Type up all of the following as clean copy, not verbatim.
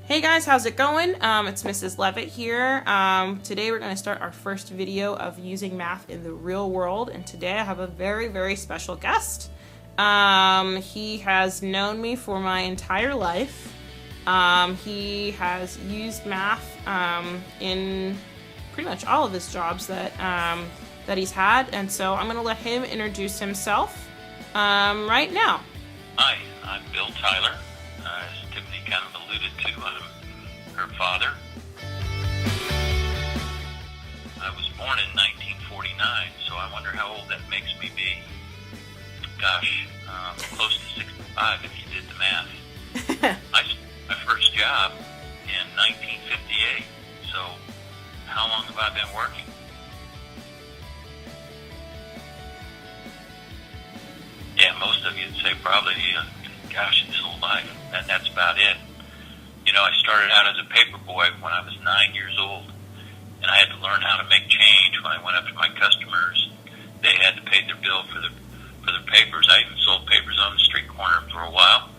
Hey guys, how's it going? It's Mrs. Levitt here. Today we're going to start our first video of using math in the real world, and today I have a very, very special guest. He has known me for my entire life. He has used math in pretty much all of his jobs that he's had, and so I'm going to let him introduce himself right now. Hi, I'm Bill Tyler. As Tiffany kind of alluded to, I'm her father. I was born in 1949, so I wonder how old that makes me be. Gosh, close to 65 if you did the math. I started my first job in 1958, so how long have I been working? Yeah, most of you would say probably, gosh, his whole life. That's about it. You know, I started out as a paper boy when I was 9 years old, and I had to learn how to make change when I went up to my customers. They had to pay their bill for their papers. I even sold papers on the street corner for a while.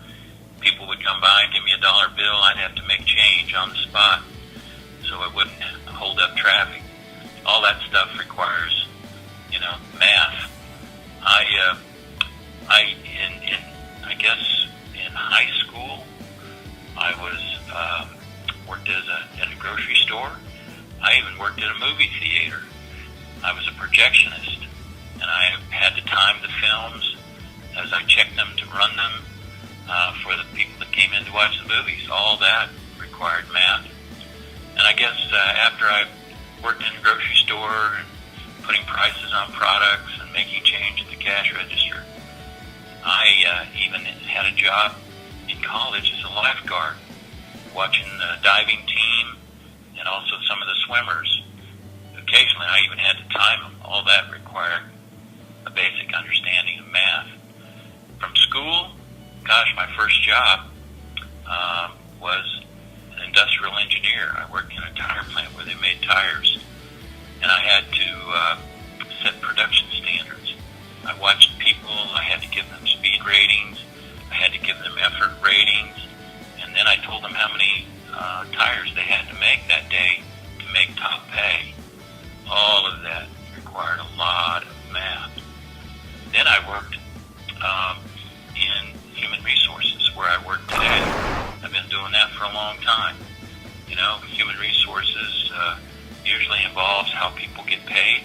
People would come by and give me a dollar bill. I'd have to make change on the spot so I wouldn't hold up traffic. All that stuff requires, math. I guess in high school, I was worked in a grocery store. I even worked at a movie theater. I was a projectionist, and I had to time the films as I checked them to run them for the people that came in to watch the movies. All that required math. And I guess after I worked in a grocery store and putting prices on products and making change at the cash register, I even had a job in college as a lifeguard, watching the diving team and also some of the swimmers. Occasionally, I even had to time them. All that required a basic understanding of math. From school, gosh, my first job was an industrial engineer. I worked in a tire plant where they made tires, and I had to set production standards. I watched people. I had to give them speed ratings. I had to give them effort ratings. And then I told them how many tires they had to make that day to make top pay. All of that required a lot of math. Then I worked in human resources, where I work today. I've been doing that for a long time. Human resources usually involves how people get paid,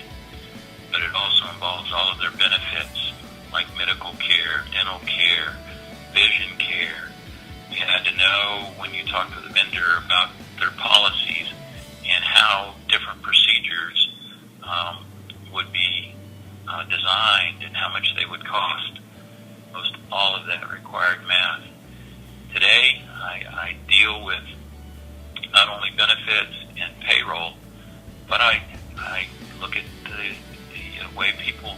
but it also involves all of their benefits, like medical care, dental care, vision care. You had to know when you talk to the vendor about their policies and how different procedures would be designed and how much they would cost. Most all of that required math. Today, I deal with not only benefits and payroll, but I look at the way people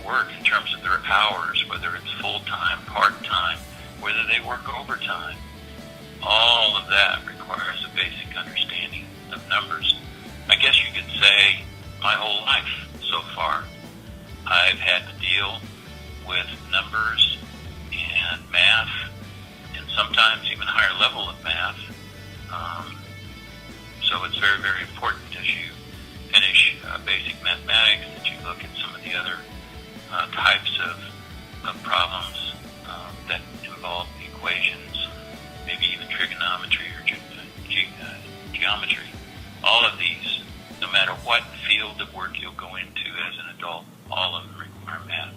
work in terms of their hours, whether it's full-time, part-time, whether they work overtime. All of that requires a basic understanding of numbers. I guess you could say my whole life so far, I've had to deal with numbers and math, and sometimes even higher level of math. So it's very, very important as you finish basic mathematics that you look at some of the other types of problems that involve equations, maybe even trigonometry or geometry. All of these, no matter what field of work you'll go into as an adult, all of them require math.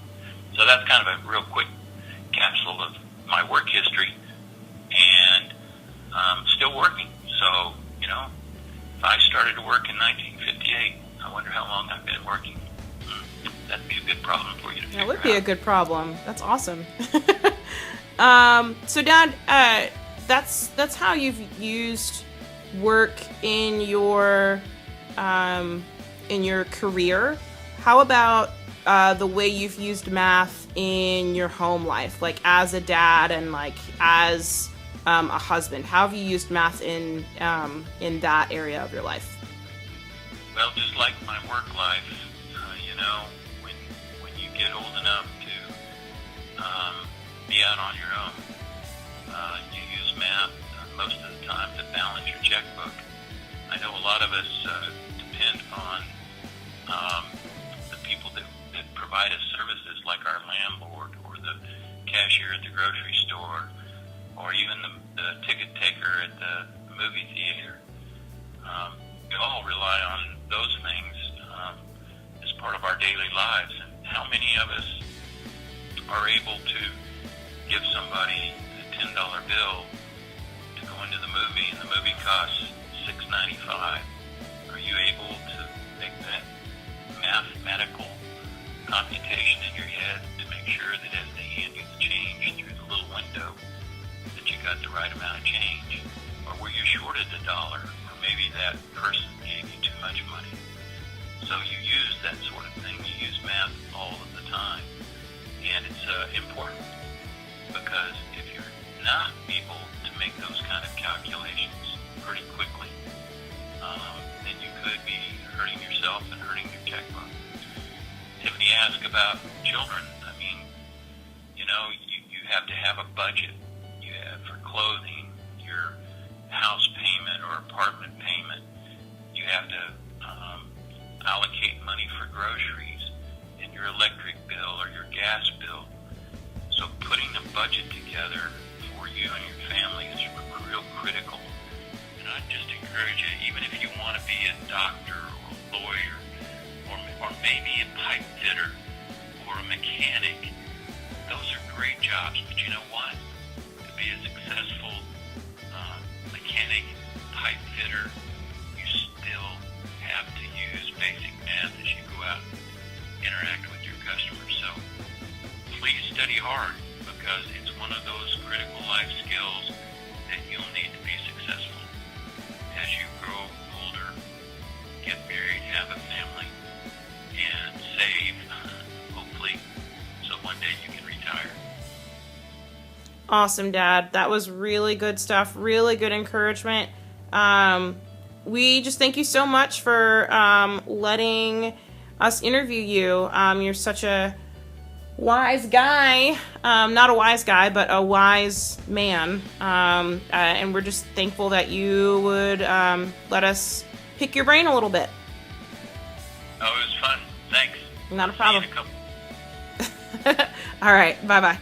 So that's kind of a real quick capsule of my work history, and still working. So, if I started to work in 1958, I wonder how long I've been working. That'd be a good problem for you to figure out. That would be a good problem. That's awesome. So, Dad, that's how you've used work in your career. How about the way you've used math in your home life, like as a dad and like as a husband? How have you used math in that area of your life? Well, just like my work life, when you get old enough to be out on your own, you use math most of the time the ticket taker at the movie theater. We all rely on those things as part of our daily lives. And how many of us are able to give somebody a $10 bill to go into the movie, and the movie costs $6.95? Are you able to make that mathematical computation in your head to make sure that as they hand you the change through the little window that you got the right amount of change? Or were you shorted $1? Or maybe that person gave you too much money. So you use that sort of thing. You use math all of the time. And it's important, because if you're not able to make those kind of calculations pretty quickly, then you could be hurting yourself and hurting your checkbook. Tiffany asked about children. I mean, you have to have a budget. You have for clothing, your house payment or apartment payment. You have to allocate money for groceries and your electric bill or your gas bill. So putting a budget together for you and your family is real critical. And I'd just encourage you, even if you want to be a doctor or a lawyer or maybe a pipe fitter or a mechanic, those are great jobs. But you know what? To be a successful mechanic, pipe fitter, you still have to use basic math as you go out and interact with your customers. So please study hard, because it's one of those critical life skills that you'll need to be successful as you grow older, get married, have a family, and save, hopefully, so one day you can retire. Awesome, Dad. That was really good stuff. Really good encouragement. We just thank you so much for letting us interview you. You're such a wise guy. Not a wise guy, but a wise man. And we're just thankful that you would let us pick your brain a little bit. Oh, it was fun. Thanks. Not a problem. See you in a couple. All right. Bye-bye.